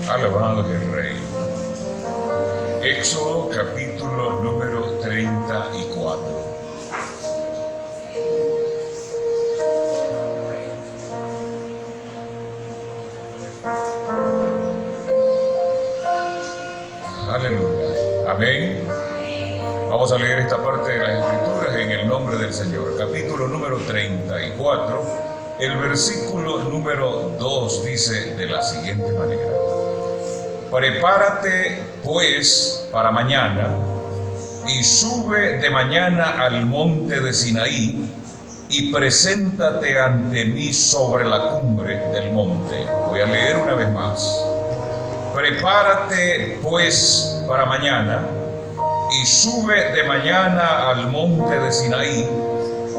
Alabado es el Rey. Éxodo capítulo número 34. Aleluya. Amén. Vamos a leer esta parte de las Escrituras en el nombre del Señor. Capítulo número 34. El versículo número 2 dice de la siguiente manera: Prepárate pues para mañana y sube de mañana al monte de Sinaí y preséntate ante mí sobre la cumbre del monte. Voy a leer una vez más. Prepárate pues para mañana y sube de mañana al monte de Sinaí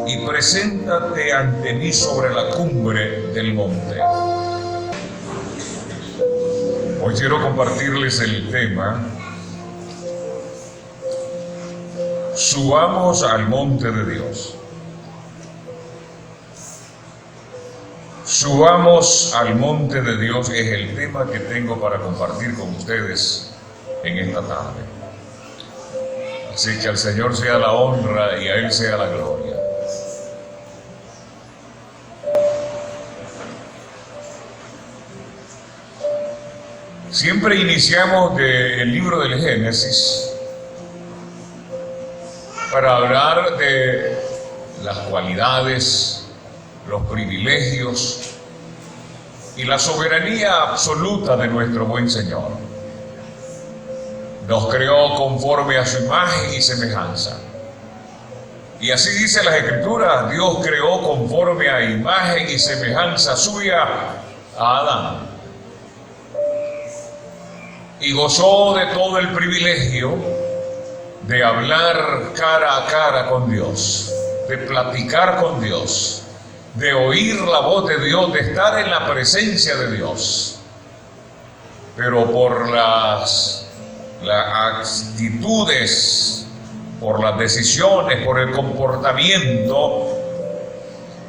y preséntate ante mí sobre la cumbre del monte. Hoy quiero compartirles el tema: subamos al monte de Dios. Subamos al monte de Dios es el tema que tengo para compartir con ustedes en esta tarde. Así que al Señor sea la honra y a Él sea la gloria. Siempre iniciamos del libro del Génesis para hablar de las cualidades, los privilegios y la soberanía absoluta de nuestro buen Señor. Nos creó conforme a su imagen y semejanza. Y así dice las Escrituras: Dios creó conforme a imagen y semejanza suya a Adán. Y gozó de todo el privilegio de hablar cara a cara con Dios, de platicar con Dios, de oír la voz de Dios, de estar en la presencia de Dios. Pero por las actitudes, por las decisiones, por el comportamiento,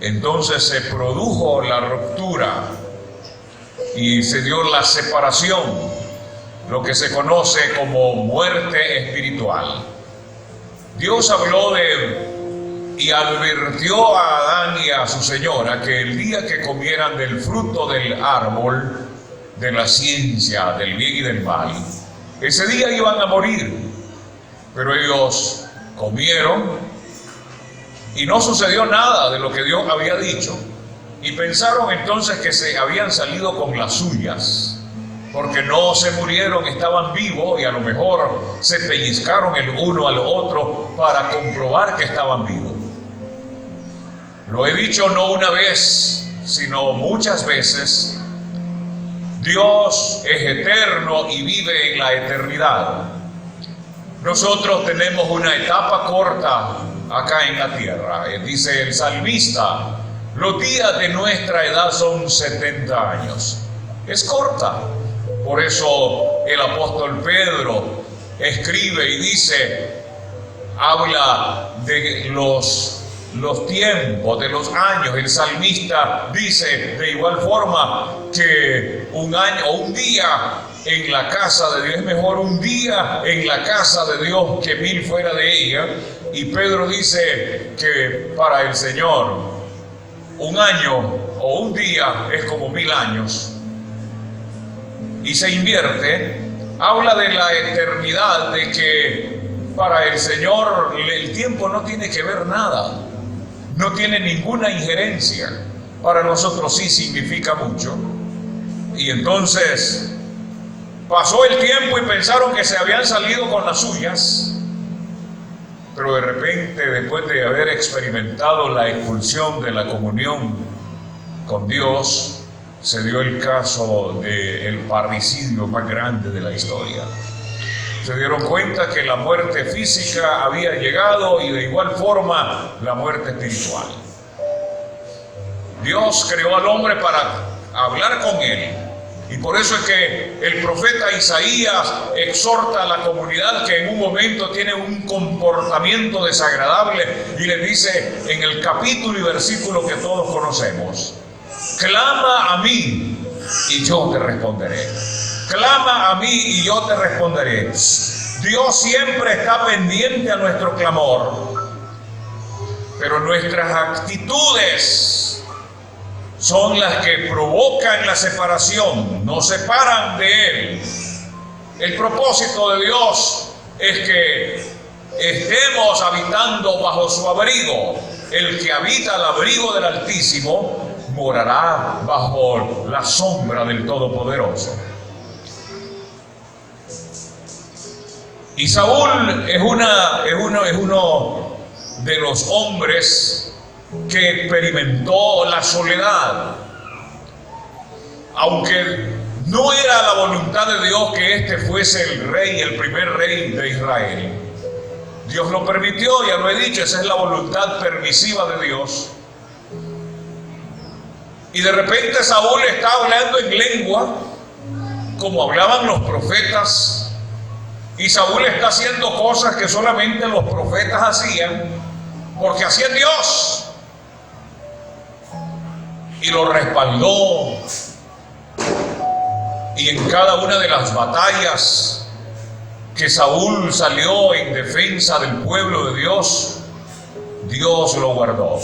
entonces se produjo la ruptura y se dio la separación, lo que se conoce como muerte espiritual. Dios habló y advirtió a Adán y a su señora que el día que comieran del fruto del árbol de la ciencia del bien y del mal, ese día iban a morir. Pero ellos comieron y no sucedió nada de lo que Dios había dicho, y pensaron entonces que se habían salido con las suyas, porque no se murieron, estaban vivos, y a lo mejor se pellizcaron el uno al otro para comprobar que estaban vivos. Lo he dicho no una vez, sino muchas veces: Dios es eterno y vive en la eternidad. Nosotros tenemos una etapa corta acá en la tierra. Dice el salmista: los días de nuestra edad son 70 años. Es corta. Por eso el apóstol Pedro escribe y dice, habla de los tiempos, de los años. El salmista dice de igual forma que un año o un día en la casa de Dios es mejor un día en la casa de Dios que 1000 fuera de ella. Y Pedro dice que para el Señor un año o un día es como 1000 años. Y se invierte, habla de la eternidad, de que para el Señor el tiempo no tiene que ver nada, no tiene ninguna injerencia. Para nosotros sí significa mucho. Y entonces pasó el tiempo y pensaron que se habían salido con las suyas, pero de repente, después de haber experimentado la expulsión de la comunión con Dios, se dio el caso del parricidio más grande de la historia. Se dieron cuenta que la muerte física había llegado, y de igual forma la muerte espiritual. Dios creó al hombre para hablar con él, y por eso es que el profeta Isaías exhorta a la comunidad que en un momento tiene un comportamiento desagradable, y le dice en el capítulo y versículo que todos conocemos: clama a mí y yo te responderé. clama a mí y yo te responderé. Dios siempre está pendiente a nuestro clamor, pero nuestras actitudes son las que provocan la separación, nos separan de Él. El propósito de Dios es que estemos habitando bajo su abrigo. El que habita al abrigo del Altísimo morará bajo la sombra del Todopoderoso. Y Saúl es uno de los hombres que experimentó la soledad. Aunque no era la voluntad de Dios que este fuese el rey, el primer rey de Israel. Dios lo permitió, ya lo he dicho, esa es la voluntad permisiva de Dios. Y de repente Saúl está hablando en lengua, como hablaban los profetas. Y Saúl está haciendo cosas que solamente los profetas hacían, porque hacía Dios. Y lo respaldó. Y en cada una de las batallas que Saúl salió en defensa del pueblo de Dios, Dios lo guardó.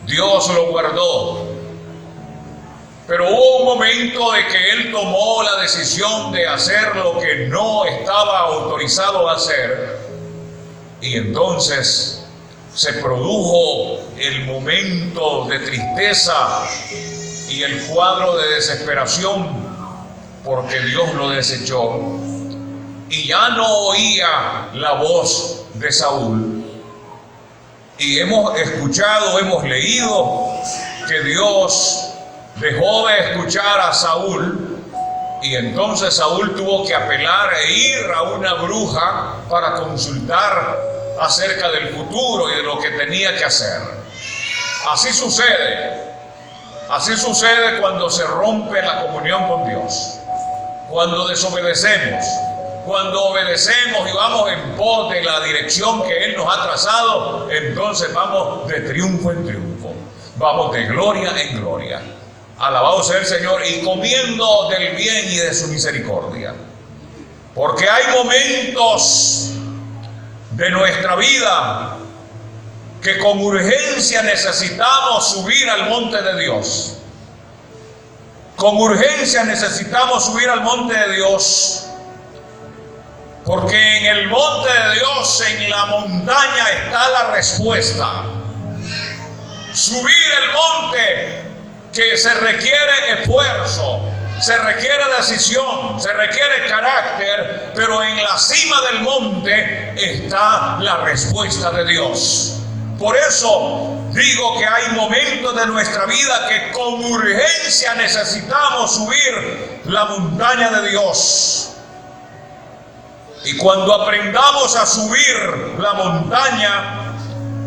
Dios lo guardó. Pero hubo un momento de que él tomó la decisión de hacer lo que no estaba autorizado a hacer. Y entonces se produjo el momento de tristeza y el cuadro de desesperación, porque Dios lo desechó. Y ya no oía la voz de Saúl. Y hemos escuchado, hemos leído que Dios dejó de escuchar a Saúl, y entonces Saúl tuvo que apelar e ir a una bruja para consultar acerca del futuro y de lo que tenía que hacer. Así sucede cuando se rompe la comunión con Dios, cuando desobedecemos, cuando obedecemos y vamos en pos de la dirección que Él nos ha trazado. Entonces vamos de triunfo en triunfo, vamos de gloria en gloria. Alabado sea el Señor, y comiendo del bien y de su misericordia. Porque hay momentos de nuestra vida que con urgencia necesitamos subir al monte de Dios. Con urgencia necesitamos subir al monte de Dios. Porque en el monte de Dios, en la montaña, está la respuesta. Subir el monte, que se requiere esfuerzo, se requiere decisión, se requiere carácter, pero en la cima del monte está la respuesta de Dios. Por eso digo que hay momentos de nuestra vida que con urgencia necesitamos subir la montaña de Dios. Y cuando aprendamos a subir la montaña,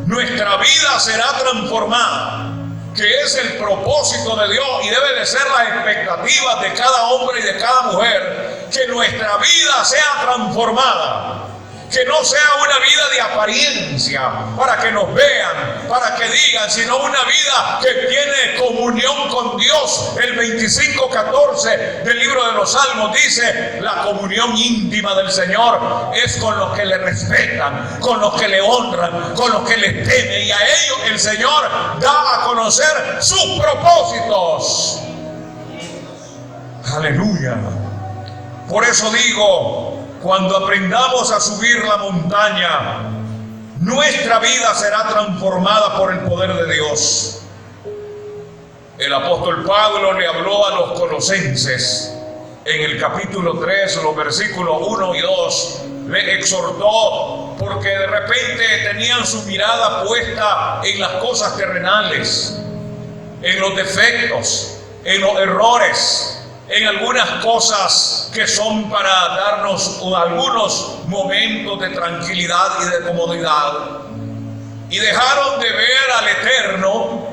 nuestra vida será transformada, que es el propósito de Dios y debe de ser las expectativas de cada hombre y de cada mujer, que nuestra vida sea transformada, que no sea una vida de apariencia para que nos vean, para que digan, sino una vida que tiene comunión con Dios. El 25:14 del libro de los Salmos dice: la comunión íntima del Señor es con los que le respetan, con los que le honran, con los que le temen, y a ellos el Señor da a conocer sus propósitos. Aleluya. Por eso digo, cuando aprendamos a subir la montaña, nuestra vida será transformada por el poder de Dios. El apóstol Pablo le habló a los colosenses en el capítulo 3, los versículos 1 y 2. Le exhortó porque de repente tenían su mirada puesta en las cosas terrenales, en los defectos, en los errores, en algunas cosas que son para darnos algunos momentos de tranquilidad y de comodidad. Y dejaron de ver al Eterno,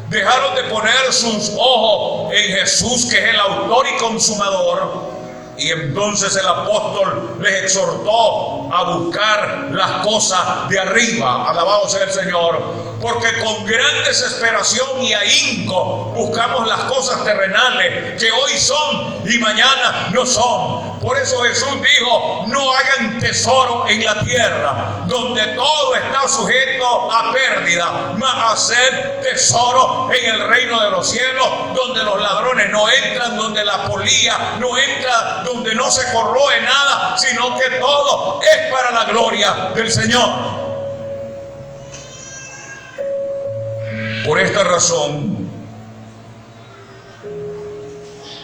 dejaron de poner sus ojos en Jesús, que es el autor y consumador, Y entonces el apóstol les exhortó a buscar las cosas de arriba. Alabado sea el Señor. Porque con gran desesperación y ahínco buscamos las cosas terrenales que hoy son y mañana no son. Por eso Jesús dijo: no hagan tesoro en la tierra, donde todo está sujeto a pérdida, mas hacer tesoro en el reino de los cielos, donde los ladrones no entran, donde la polilla no entra, donde no se corroe nada, sino que todo es para la gloria del Señor. Por esta razón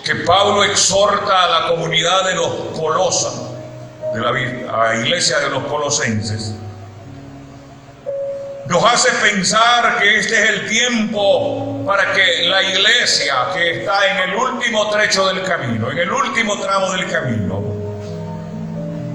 que Pablo exhorta a la comunidad de los Colosas, a la iglesia de los colosenses, nos hace pensar que este es el tiempo para que la iglesia, que está en el último trecho del camino, en el último tramo del camino,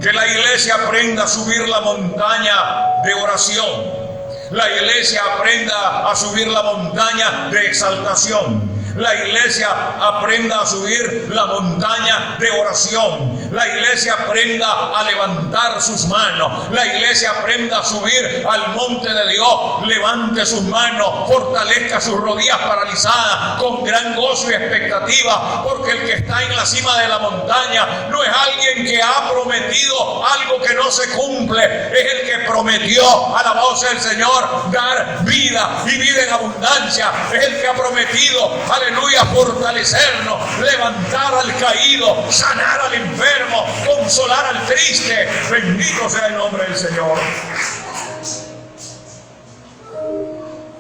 que la iglesia aprenda a subir la montaña de oración. La iglesia aprenda a subir la montaña de exaltación. La iglesia aprenda a subir la montaña de oración. La iglesia aprenda a levantar sus manos. La iglesia aprenda a subir al monte de Dios. Levante sus manos, fortalezca sus rodillas paralizadas con gran gozo y expectativa, porque el que está en la cima de la montaña no es alguien que ha prometido algo que no se cumple, es el que prometió, alabado sea el Señor, dar vida y vida en abundancia. Es el que ha prometido, aleluya, fortalecernos, levantar al caído, sanar al enfermo, consolar al triste. Bendito sea el nombre del Señor.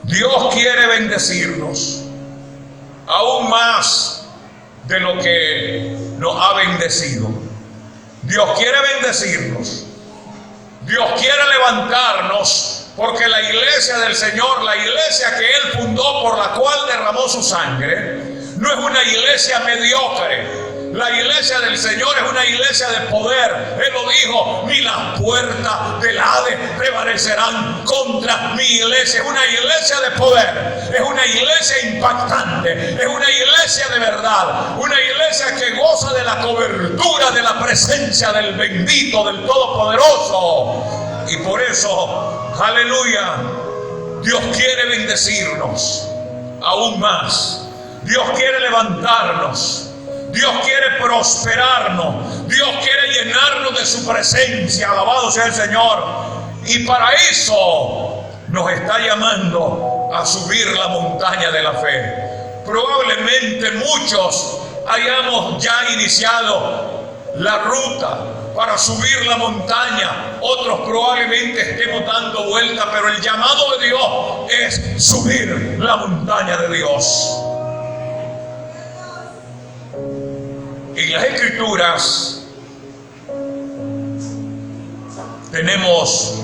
Dios quiere bendecirnos aún más de lo que nos ha bendecido. Dios quiere bendecirnos. Dios quiere levantarnos, porque la iglesia del Señor, la iglesia que Él fundó, por la cual derramó su sangre, no es una iglesia mediocre. La iglesia del Señor es una iglesia de poder. Él lo dijo: ni las puertas del Hades prevalecerán contra mi iglesia. Es una iglesia de poder, es una iglesia impactante, es una iglesia de verdad, una iglesia que goza de la cobertura de la presencia del bendito, del Todopoderoso. Y por eso, aleluya, Dios quiere bendecirnos aún más. Dios quiere levantarnos. Dios quiere prosperarnos. Dios quiere llenarnos de su presencia. Alabado sea el Señor. Y para eso nos está llamando a subir la montaña de la fe. Probablemente muchos hayamos ya iniciado la ruta para subir la montaña. Otros probablemente estemos dando vuelta, pero el llamado de Dios es subir la montaña de Dios. En las Escrituras tenemos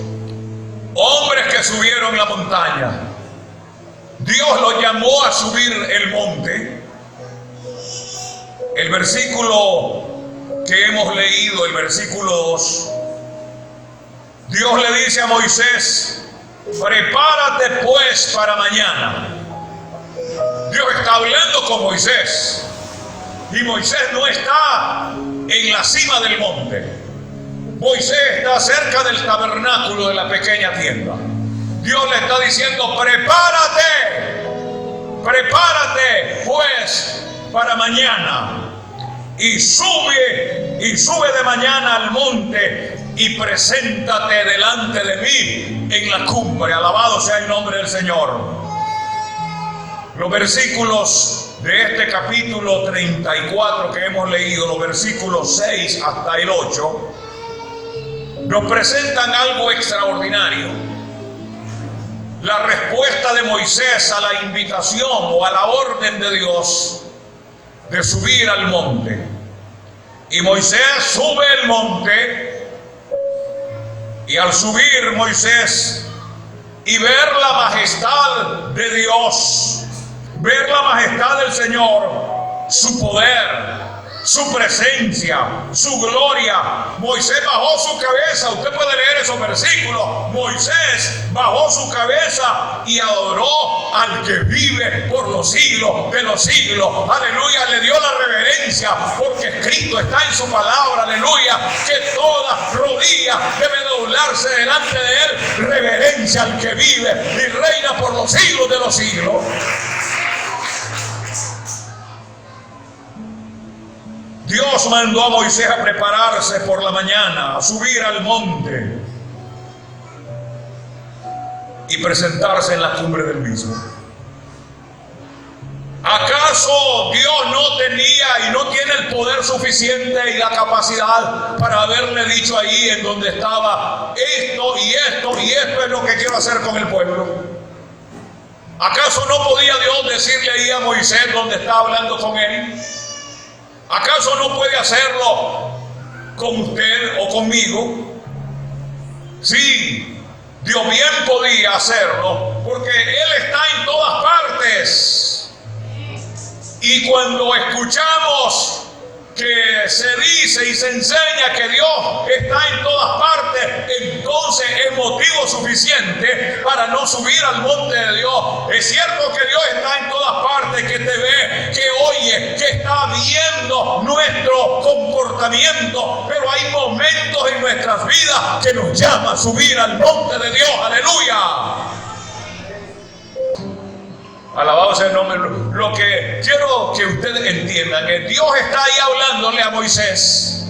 hombres que subieron la montaña. Dios los llamó a subir el monte. El versículo que hemos leído, el versículo 2, Dios le dice a Moisés: prepárate pues para mañana. Dios está hablando con Moisés. Y Moisés no está en la cima del monte. Moisés está cerca del tabernáculo de la pequeña tienda. Dios le está diciendo: prepárate pues para mañana. Y sube de mañana al monte y preséntate delante de mí en la cumbre. Alabado sea el nombre del Señor. Los versículos de este capítulo 34 que hemos leído, los versículos 6 hasta el 8, nos presentan algo extraordinario. La respuesta de Moisés a la invitación o a la orden de Dios de subir al monte. Y Moisés sube el monte, y al subir Moisés y ver la majestad de Dios, ver la majestad del Señor, su poder, su presencia, su gloria. Moisés bajó su cabeza. Usted puede leer esos versículos. Moisés bajó su cabeza y adoró al que vive por los siglos de los siglos. Aleluya, le dio la reverencia porque escrito está en su palabra, aleluya, que toda rodilla debe doblarse delante de él. Reverencia al que vive y reina por los siglos de los siglos. Dios mandó a Moisés a prepararse por la mañana, a subir al monte y presentarse en la cumbre del mismo. ¿Acaso Dios no tenía y no tiene el poder suficiente y la capacidad para haberle dicho ahí en donde estaba: esto y esto y esto es lo que quiero hacer con el pueblo? ¿Acaso no podía Dios decirle ahí a Moisés donde estaba hablando con él? ¿Acaso no puede hacerlo con usted o conmigo? Sí, Dios bien podía hacerlo, porque Él está en todas partes. Y cuando escuchamos que se dice y se enseña que Dios está en todas partes, entonces es motivo suficiente para no subir al monte de Dios. Es cierto que Dios está en todas partes, que te ve, que oye, que está viendo nuestro comportamiento, pero hay momentos en nuestras vidas que nos llama a subir al monte de Dios. Aleluya. Alabado sea el nombre. Lo que quiero que ustedes entiendan es que Dios está ahí hablándole a Moisés.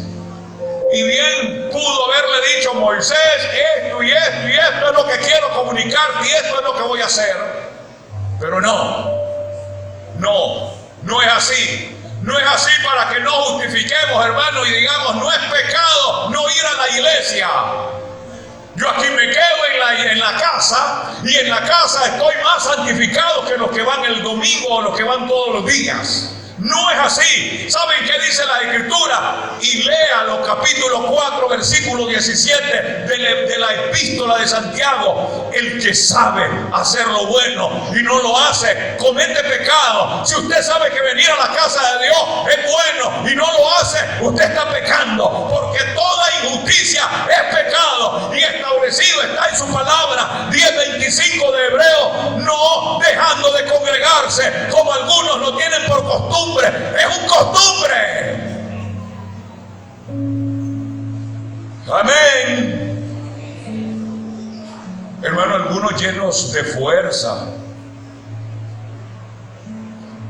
Y bien pudo haberle dicho: Moisés, esto y esto y esto es lo que quiero comunicarte y esto es lo que voy a hacer. Pero no es así. No es así, para que no justifiquemos, hermanos, y digamos: no es pecado no ir a la iglesia. Yo aquí me quedo en la casa, y en la casa estoy más santificado que los que van el domingo o los que van todos los días. No es así. ¿Saben qué dice la Escritura? Y léalo, capítulo 4, versículo 17 de la epístola de Santiago. El que sabe hacer lo bueno y no lo hace, comete pecado. Si usted sabe que venir a la casa de Dios es bueno y no lo hace, usted está pecando, porque toda injusticia es pecado, y establecido está en su palabra 10:25 de Hebreo: no dejando de congregarse como algunos lo tienen por costumbre. Es un costumbre. Amén. Hermano, algunos llenos de fuerza,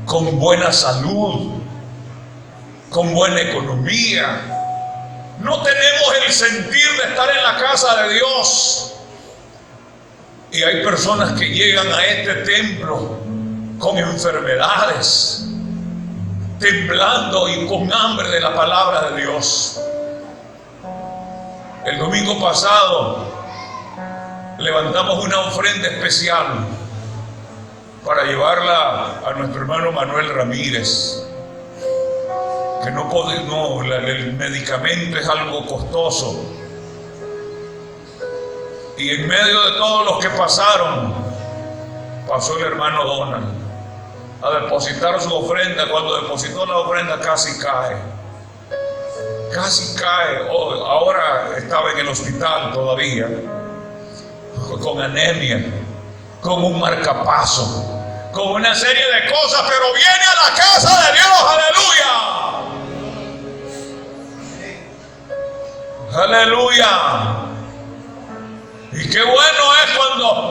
con buena salud, con buena economía, no tenemos el sentir de estar en la casa de Dios. Y hay personas que llegan a este templo con enfermedades, temblando y con hambre de la palabra de Dios. El domingo pasado levantamos una ofrenda especial para llevarla a nuestro hermano Manuel Ramírez, que el medicamento es algo costoso. Y en medio de todos los que pasaron, pasó el hermano Donald a depositar su ofrenda. Cuando depositó la ofrenda casi cae. Ahora estaba en el hospital todavía, con anemia, con un marcapaso, con una serie de cosas, pero viene a la casa de Dios. Aleluya. Aleluya. Y qué bueno es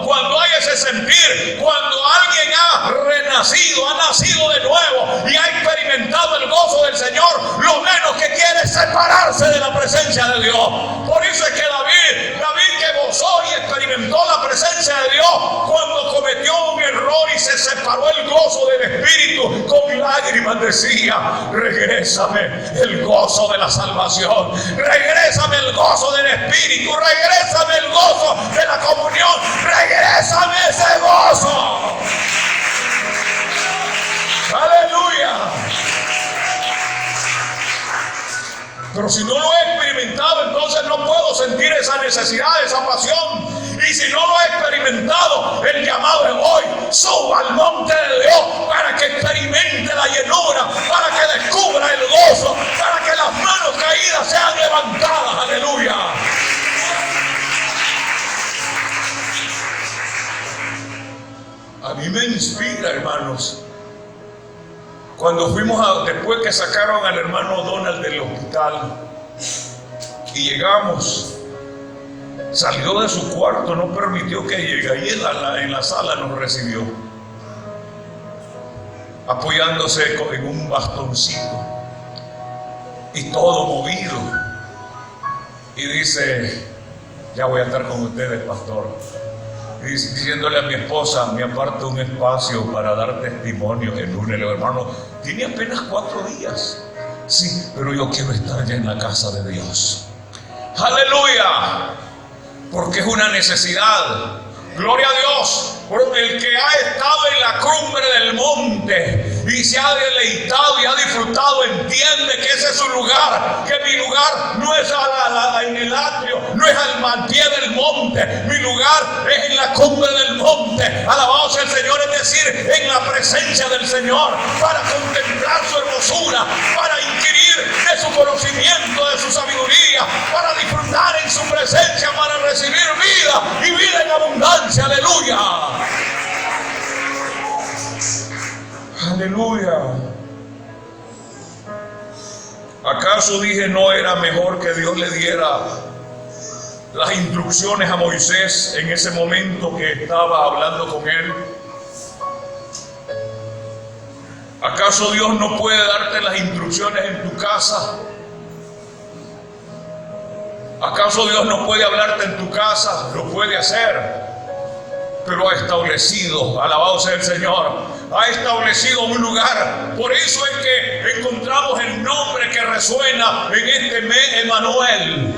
cuando hay ese sentir, cuando alguien ha renacido, ha nacido de nuevo y ha experimentado el gozo del Señor. Lo menos que quiere es separarse de la presencia de Dios. Por eso es que David que gozó y experimentó la presencia de Dios, cuando cometió un error y se separó el gozo del Espíritu, con lágrimas decía: regrésame el gozo de la salvación, regrésame el gozo del Espíritu, regrésame el gozo de la comunión, regrésame ese gozo. Aleluya. Pero si no lo he experimentado, entonces no puedo sentir esa necesidad, esa pasión. Y si no lo ha experimentado, el llamado es hoy: suba al monte de Dios para que experimente la llenura, para que descubra el gozo, para que las manos caídas sean levantadas. Aleluya. A mí me inspira, hermanos, cuando fuimos después que sacaron al hermano Donald del hospital y llegamos, salió de su cuarto, no permitió que llegue, ahí en la sala nos recibió, apoyándose en un bastoncito y todo movido, y dice: ya voy a estar con ustedes, pastor. Y diciéndole a mi esposa: me aparto un espacio para dar testimonio el lunes. Le digo: hermano, tiene apenas 4 días. Sí, pero yo quiero estar ya en la casa de Dios. Aleluya, porque es una necesidad. Gloria a Dios, porque el que ha estado en la cumbre del monte y se ha deleitado y ha disfrutado, entiende que ese es su lugar, que mi lugar no es en el atrio, no es al pie del monte, mi lugar es en la cumbre del monte. Alabado sea el Señor, es decir, en la presencia del Señor, para contemplar su hermosura, para inquirir de su conocimiento, de su sabiduría, para disfrutar en su presencia, para recibir vida y vida en abundancia. Aleluya. Aleluya. ¿Acaso dije no era mejor que Dios le diera las instrucciones a Moisés en ese momento que estaba hablando con él? ¿Acaso Dios no puede darte las instrucciones en tu casa? ¿Acaso Dios no puede hablarte en tu casa? Lo puede hacer, pero ha establecido, alabado sea el Señor, ha establecido un lugar. Por eso es que encontramos el nombre que resuena en este mes: Emmanuel.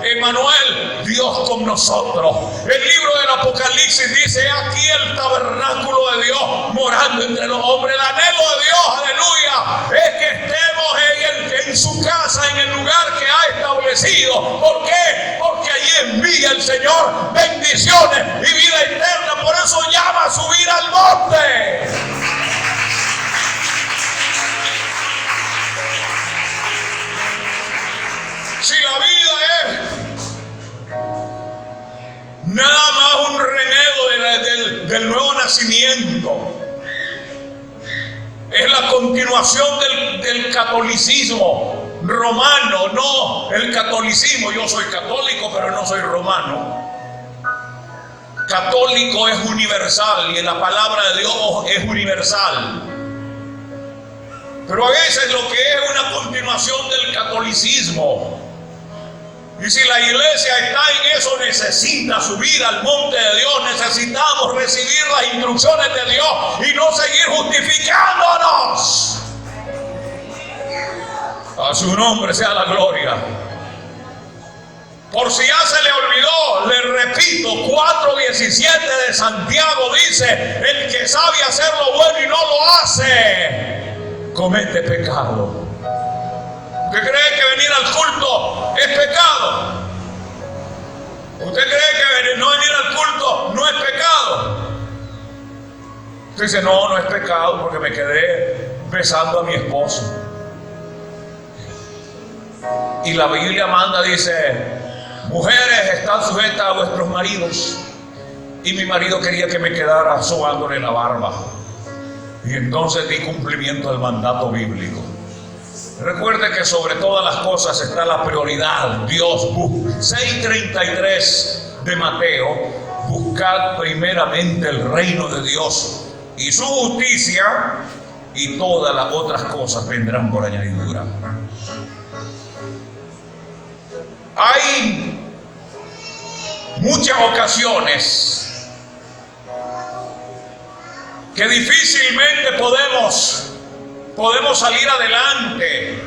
Emmanuel, Dios con nosotros. El libro del Apocalipsis dice: aquí el tabernáculo de Dios morando entre los hombres. El anhelo de Dios, aleluya, es que estemos en su casa, en el lugar que ha establecido. ¿Por qué? Porque allí envía el Señor bendiciones y vida eterna. Por eso llama a subir al monte. Si la vida es nada más un renego del nuevo nacimiento, es la continuación del catolicismo romano, no el catolicismo. Yo soy católico, pero no soy romano. Católico es universal y la palabra de Dios es universal. Pero a veces lo que es una continuación del catolicismo. Y si la iglesia está en eso, necesita subir al monte de Dios. Necesitamos recibir las instrucciones de Dios y no seguir justificándonos. A su nombre sea la gloria. Por si ya se le olvidó, le repito, 4:17 de Santiago dice: el que sabe hacer lo bueno y no lo hace, comete pecado. ¿Usted cree que venir al culto es pecado? ¿Usted cree que no venir al culto no es pecado? Usted dice: no, no es pecado porque me quedé besando a mi esposo. Y la Biblia manda, dice: mujeres, están sujetas a vuestros maridos. Y mi marido quería que me quedara sobándole la barba. Y entonces di cumplimiento al mandato bíblico. Recuerde que sobre todas las cosas está la prioridad. Dios busca. 6:33 de Mateo: buscad primeramente el reino de Dios y su justicia, y todas las otras cosas vendrán por añadidura. Hay muchas ocasiones que difícilmente podemos salir adelante,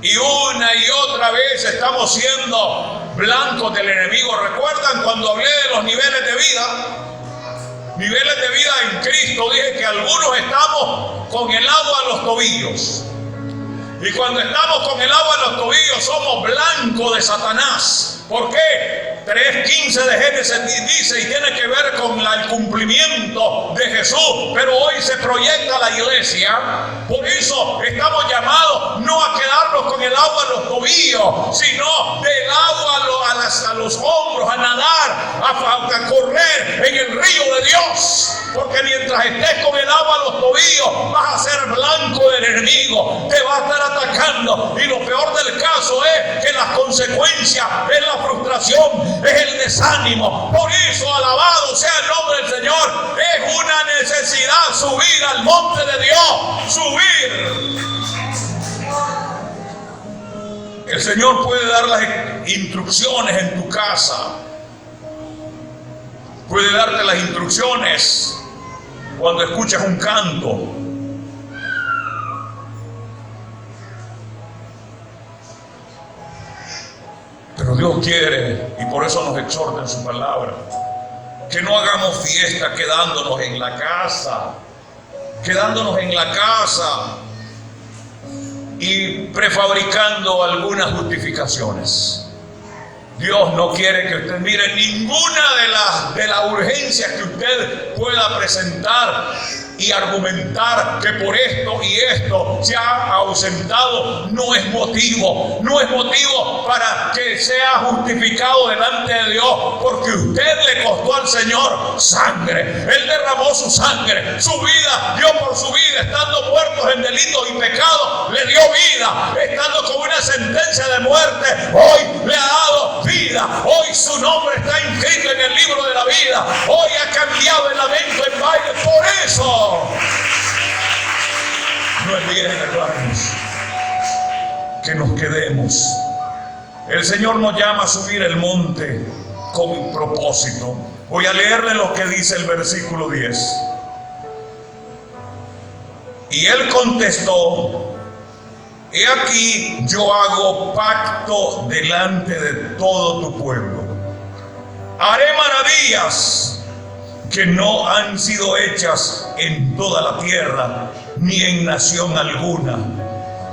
y una y otra vez estamos siendo blancos del enemigo. ¿Recuerdan cuando hablé de los niveles de vida? Niveles de vida en Cristo. Dije que algunos estamos con el agua a los tobillos, y cuando estamos con el agua a los tobillos somos blancos blanco de Satanás. ¿Por qué? 3:15 de Génesis dice, y tiene que ver con el cumplimiento de Jesús, pero hoy se proyecta la iglesia. Por eso estamos llamados no a quedarnos con el agua en los tobillos, sino del agua a los hombros, a nadar, a correr en el río de Dios. Porque mientras estés con el agua a los tobillos, vas a ser blanco del enemigo, te va a estar atacando, y lo peor del caso es que las consecuencias es la frustración, es el desánimo. Por eso, alabado sea el nombre del Señor, es una necesidad subir al monte de Dios, subir. El Señor puede dar las instrucciones en tu casa, puede darte las instrucciones cuando escuchas un canto. Pero Dios quiere, y por eso nos exhorta en su palabra, que no hagamos fiesta quedándonos en la casa, y prefabricando algunas justificaciones. Dios no quiere que usted mire ninguna de las urgencias que usted pueda presentar y argumentar que por esto y esto se ha ausentado. No es motivo para que sea justificado delante de Dios, porque usted le costó al Señor sangre. Él derramó su sangre, su vida dio por su vida, estando muertos en delitos y pecados, le dio vida, estando con una sentencia de muerte, hoy le ha dado vida. Hoy su nombre está inscrito en el libro de la vida. Hoy ha cambiado el lamento en baile. Por eso no es bien, hermanos, que nos quedemos. El Señor nos llama a subir el monte con un propósito. Voy a leerle lo que dice el versículo 10. Y él contestó: he aquí, yo hago pacto delante de todo tu pueblo. Haré maravillas que no han sido hechas en toda la tierra, ni en nación alguna.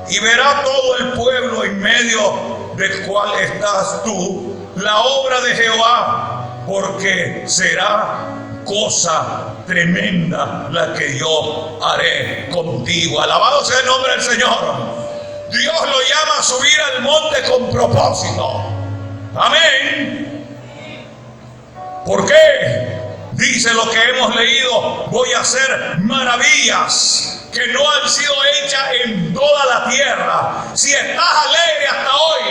Y verá todo el pueblo en medio del cual estás tú, la obra de Jehová, porque será cosa tremenda la que yo haré contigo. Alabado sea el nombre del Señor. Dios lo llama a subir al monte con propósito. Amén. ¿Por qué? Dice lo que hemos leído: voy a hacer maravillas que no han sido hechas en toda la tierra. Si estás alegre hasta hoy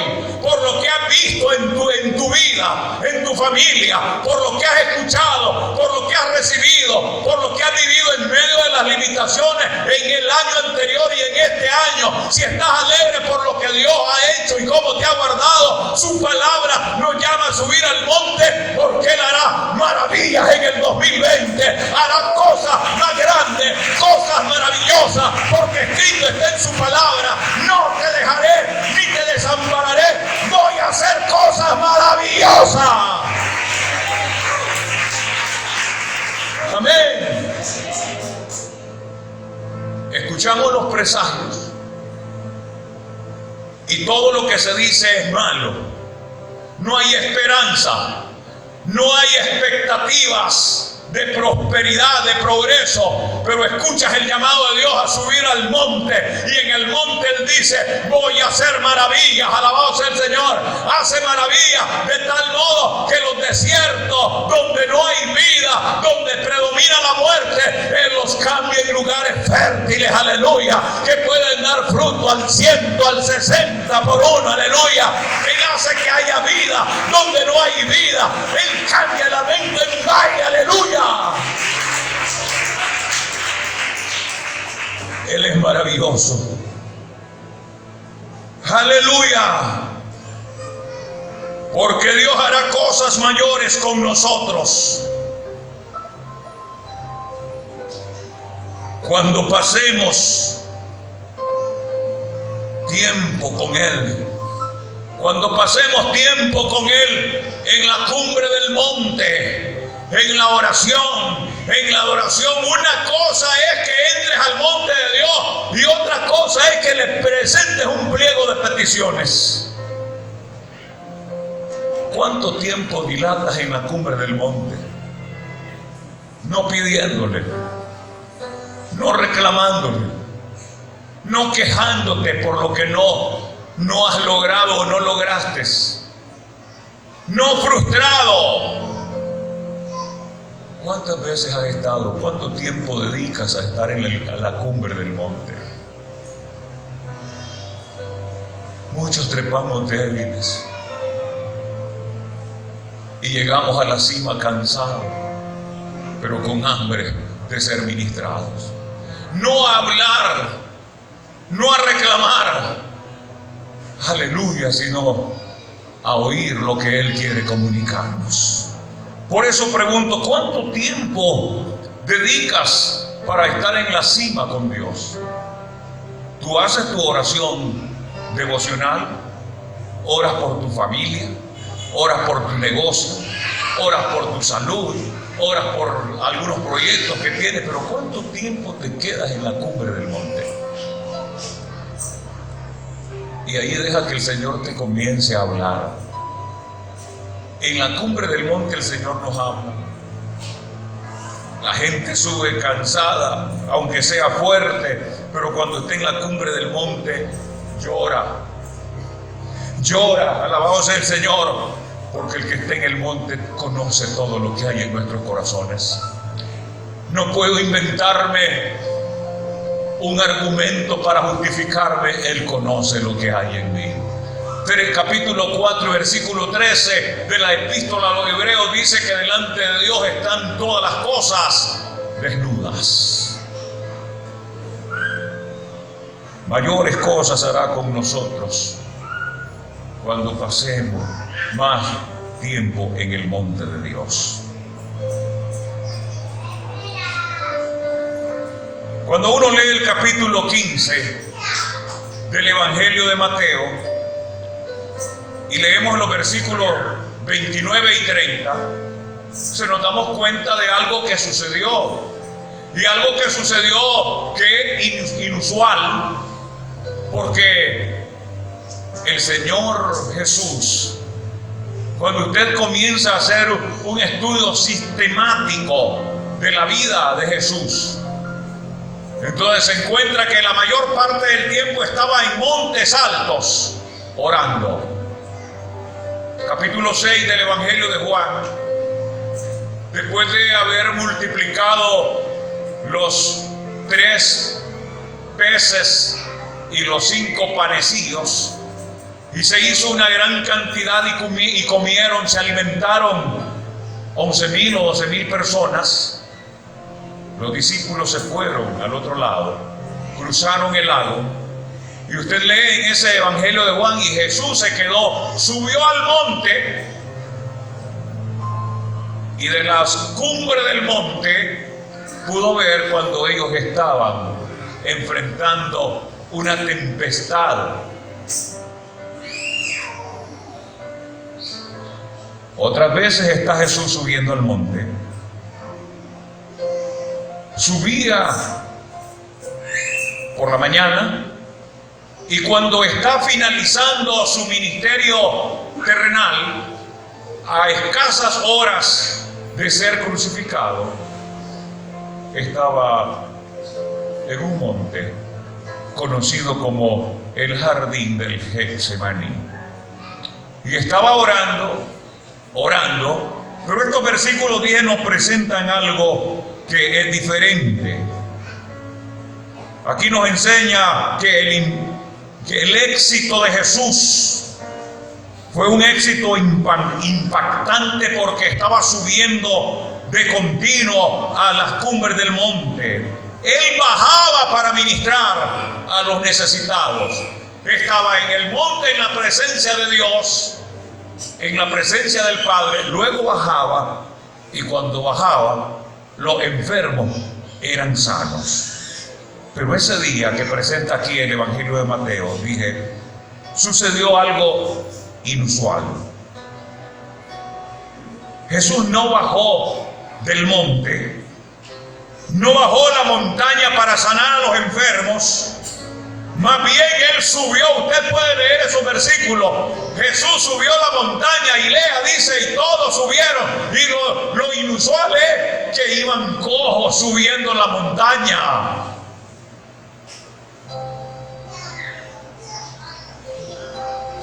por lo que has visto en tu vida, en tu familia, por lo que has escuchado, por lo que has recibido, por lo que has vivido en medio de las limitaciones en el año anterior y en este año, si estás alegre por lo que Dios ha hecho y cómo te ha guardado, su palabra nos llama a subir al monte, porque Él hará maravillas en el 2020, hará cosas más grandes, cosas maravillosas, porque escrito está en su palabra: no te dejaré ni te desampararé, voy a hacer cosas maravillosas. Amén. Escuchamos los presagios y todo lo que se dice es malo. No hay esperanza, no hay expectativas de prosperidad, de progreso, pero escuchas el llamado de Dios a subir al monte, y en el monte Él dice: voy a hacer maravillas. Alabado sea el Señor. Hace maravillas de tal modo que los desiertos donde no hay vida, donde predomina la muerte, Él los cambia en lugares fértiles, aleluya, que pueden dar fruto al 100, al 60 por uno, aleluya. Él hace que haya vida donde no hay vida. Él cambia el lamento en baile, aleluya. Él es maravilloso. Aleluya. Porque Dios hará cosas mayores con nosotros cuando pasemos tiempo con Él. Cuando pasemos tiempo con Él en la cumbre del monte, en la oración, en la adoración. Una cosa es que entres al monte de Dios y otra cosa es que le presentes un pliego de peticiones. ¿cuánto tiempo dilatas en la cumbre del monte? No pidiéndole, no reclamándole, no quejándote por lo que no has logrado o no lograste, no frustrado. ¿Cuántas veces has estado? ¿Cuánto tiempo dedicas a estar en la cumbre del monte? Muchos trepamos débiles y llegamos a la cima cansados, pero con hambre de ser ministrados. No a hablar, no a reclamar, aleluya, sino a oír lo que Él quiere comunicarnos. Por eso pregunto, ¿cuánto tiempo dedicas para estar en la cima con Dios? ¿Tú haces tu oración devocional? ¿Oras por tu familia? ¿Oras por tu negocio? ¿Oras por tu salud? ¿Oras por algunos proyectos que tienes? Pero ¿cuánto tiempo te quedas en la cumbre del monte? Y ahí deja que el Señor te comience a hablar. En la cumbre del monte el Señor nos habla. La gente sube cansada, aunque sea fuerte, pero cuando esté en la cumbre del monte, llora. Llora, alabado sea el Señor, porque el que está en el monte conoce todo lo que hay en nuestros corazones. No puedo inventarme un argumento para justificarme, Él conoce lo que hay en mí. Capítulo 4, versículo 13 de la epístola a los Hebreos dice que delante de Dios están todas las cosas desnudas. Mayores cosas hará con nosotros cuando pasemos más tiempo en el monte de Dios. Cuando uno lee el capítulo 15 del Evangelio de Mateo y leemos los versículos 29 y 30, nos damos cuenta de algo que sucedió, y algo que sucedió que es inusual, porque el Señor Jesús, cuando usted comienza a hacer un estudio sistemático de la vida de Jesús, entonces se encuentra que la mayor parte del tiempo estaba en montes altos orando. Capítulo 6 del Evangelio de Juan, después de haber multiplicado los 3 peces y los 5 panecillos, y se hizo una gran cantidad y comieron, se alimentaron 11,000 o 12,000 personas. Los discípulos se fueron al otro lado, cruzaron el lago, y usted lee en ese Evangelio de Juan, y Jesús se quedó, subió al monte, y de las cumbres del monte pudo ver cuando ellos estaban enfrentando una tempestad. Otras veces está Jesús subiendo al monte. Subía por la mañana, y cuando está finalizando su ministerio terrenal, a escasas horas de ser crucificado, estaba en un monte conocido como el jardín del Getsemaní, y estaba orando, pero estos versículos 10 nos presentan algo que es diferente. Aquí nos enseña que el éxito de Jesús fue un éxito impactante, porque estaba subiendo de continuo a las cumbres del monte. Él bajaba para ministrar a los necesitados. Estaba en el monte en la presencia de Dios, en la presencia del Padre. Luego bajaba, y cuando bajaba, los enfermos eran sanos. Pero ese día que presenta aquí el Evangelio de Mateo, sucedió algo inusual. Jesús no bajó del monte, no bajó la montaña para sanar a los enfermos, Más bien Él subió. Usted puede leer esos versículos. Jesús subió la montaña y lea, dice, y todos subieron. Y lo inusual es que iban cojos subiendo la montaña.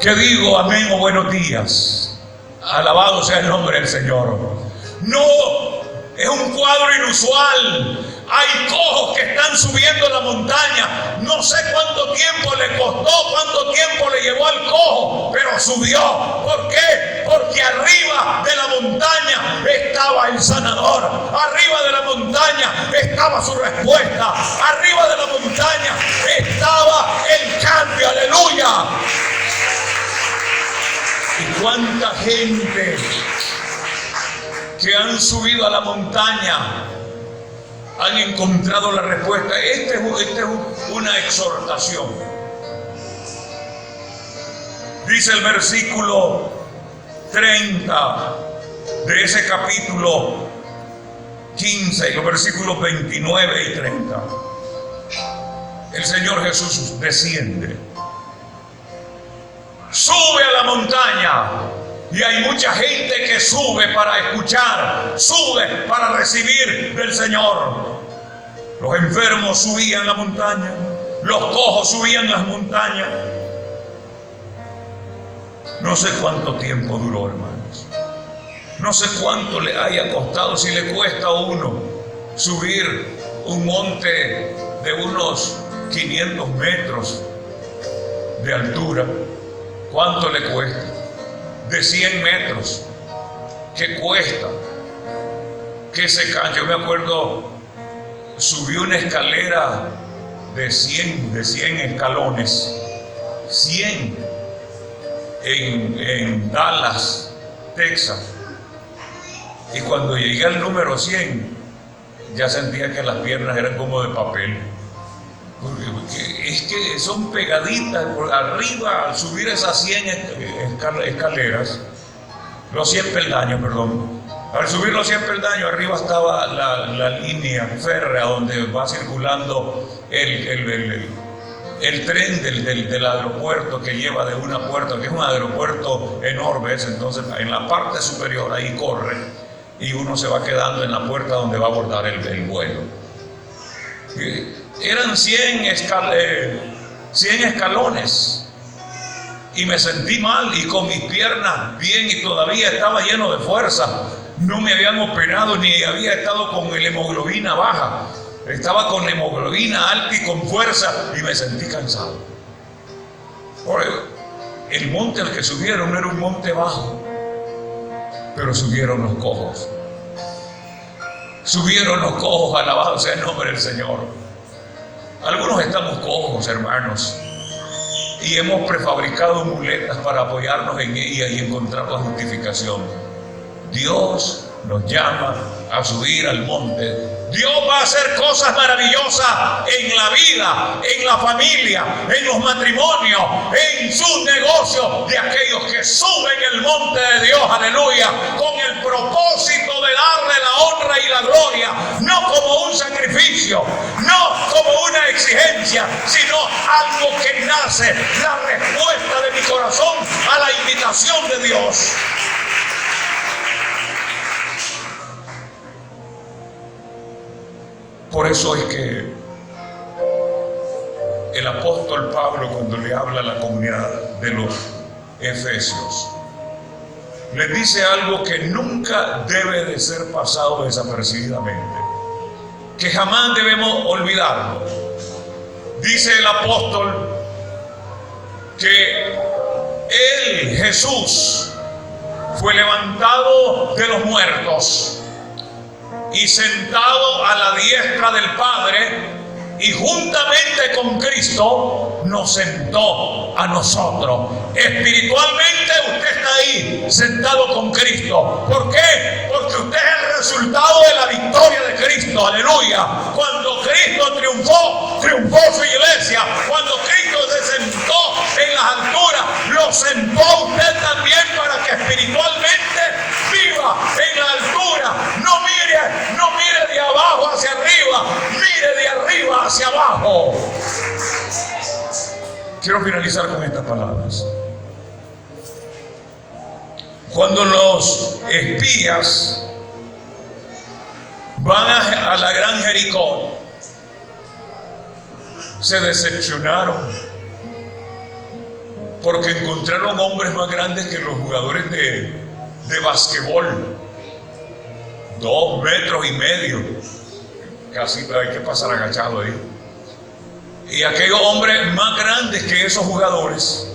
¿Qué digo? Amén o buenos días. Alabado sea el nombre del Señor. No, es un cuadro inusual. Hay cojos que están subiendo la montaña. No sé cuánto tiempo le costó, cuánto tiempo le llevó al cojo, pero subió. ¿Por qué? Porque arriba de la montaña estaba el sanador. Arriba de la montaña estaba su respuesta. Arriba de la montaña estaba el cambio. Aleluya. ¿Y cuánta gente que han subido a la montaña han encontrado la respuesta? Esta es una exhortación. Dice el versículo 30 de ese capítulo 15 y los versículos 29 y 30. El Señor Jesús desciende, sube a la montaña. Y hay mucha gente que sube para escuchar, sube para recibir del Señor. Los enfermos subían la montaña, los cojos subían las montañas. No sé cuánto tiempo duró, hermanos. No sé cuánto le haya costado, si le cuesta a uno subir un monte de unos 500 metros de altura. ¿Cuánto le cuesta? De 100 metros, ¿qué cuesta? ¿Qué se cansa? Yo me acuerdo, subí una escalera de 100 escalones, 100 en Dallas, Texas, y cuando llegué al número 100 ya sentía que las piernas eran como de papel. Porque es que son pegaditas por arriba. Al subir esas 100 escaleras, los 100 peldaños, perdón, al subir los 100 peldaños, arriba estaba la línea férrea donde va circulando el tren del aeropuerto, que lleva de una puerta, que es un aeropuerto enorme. Entonces en la parte superior ahí corre y uno se va quedando en la puerta donde va a abordar el vuelo. Eran 100 escalones y me sentí mal, y con mis piernas bien, y todavía estaba lleno de fuerza. No me habían operado ni había estado con la hemoglobina baja. Estaba con la hemoglobina alta y con fuerza, y me sentí cansado. El monte al que subieron no era un monte bajo, pero subieron los cojos. Subieron los cojos, alabado sea el nombre del Señor. Algunos estamos cojos, hermanos, y hemos prefabricado muletas para apoyarnos en ellas y encontrar la justificación. Dios nos llama a subir al monte. Dios va a hacer cosas maravillosas en la vida, en la familia, en los matrimonios, en sus negocios de aquellos que suben el monte de Dios, aleluya, con el propósito de darle la honra y la gloria, no como un sacrificio, no como una exigencia, sino algo que nace, la respuesta de mi corazón a la invitación de Dios. Por eso es que el apóstol Pablo, cuando le habla a la comunidad de los Efesios, les dice algo que nunca debe de ser pasado desapercibidamente, que jamás debemos olvidarlo. Dice el apóstol que él, Jesús, fue levantado de los muertos y sentado a la diestra del Padre, y juntamente con Cristo nos sentó a nosotros. Espiritualmente usted está ahí sentado con Cristo. ¿Por qué? Porque usted es el resultado de la victoria de Cristo. Aleluya. Cuando Cristo triunfó su iglesia. Cuando Cristo se sentó en las alturas, lo sentó usted también para que espiritualmente viva en la altura. No mire de abajo hacia arriba, mire de arriba hacia abajo. finalizar con estas palabras. Cuando los espías van a la gran Jericó, se decepcionaron porque encontraron hombres más grandes que los jugadores de basquetbol, 2,5 metros, casi hay que pasar agachado ahí. Y aquellos hombres más grandes que esos jugadores,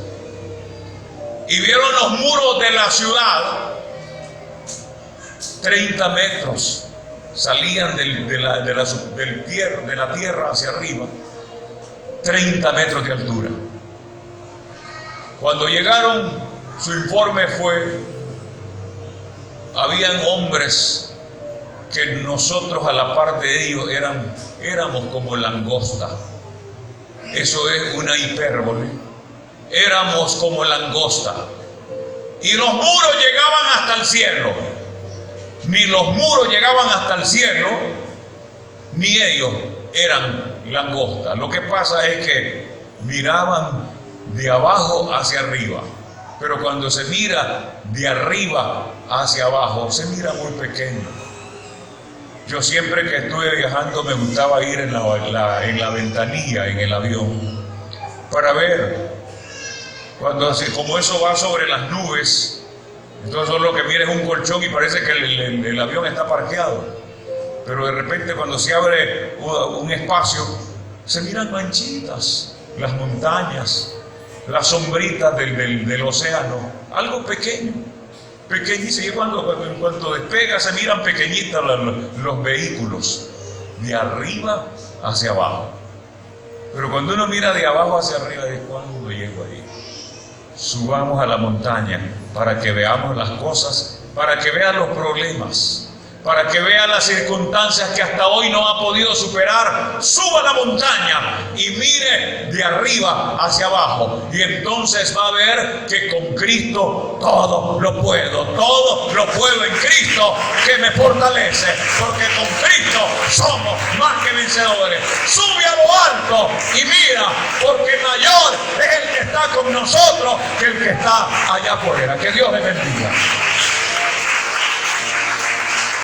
y vieron los muros de la ciudad, 30 metros salían de la tierra hacia arriba, 30 metros de altura. Cuando llegaron, su informe fue: habían hombres que nosotros a la par de ellos éramos como langosta. Eso es una hipérbole. Éramos como langosta. Y los muros llegaban hasta el cielo. Ni los muros llegaban hasta el cielo, ni ellos eran langosta. Lo que pasa es que miraban de abajo hacia arriba. Pero cuando se mira de arriba hacia abajo, se mira muy pequeño. Yo siempre que estuve viajando me gustaba ir en la ventanilla, en el avión, para ver, como eso va sobre las nubes, entonces lo que mira es un colchón y parece que el avión está parqueado. Pero de repente cuando se abre un espacio, se miran manchitas, las montañas, las sombritas del océano, algo pequeño. Pequeñísimo, y cuando despega se miran pequeñitas los vehículos, de arriba hacia abajo. Pero cuando uno mira de abajo hacia arriba, ¿de cuándo llego ahí? Subamos a la montaña para que veamos las cosas, para que vean los problemas, para que vean las circunstancias que hasta hoy no ha podido superar. Suba a la montaña y mire de arriba hacia abajo, y entonces va a ver que con Cristo todo lo puedo en Cristo que me fortalece, porque con Cristo somos más que vencedores. Sube a lo alto y mira, porque mayor es el que está con nosotros que el que está allá afuera. Que Dios les bendiga.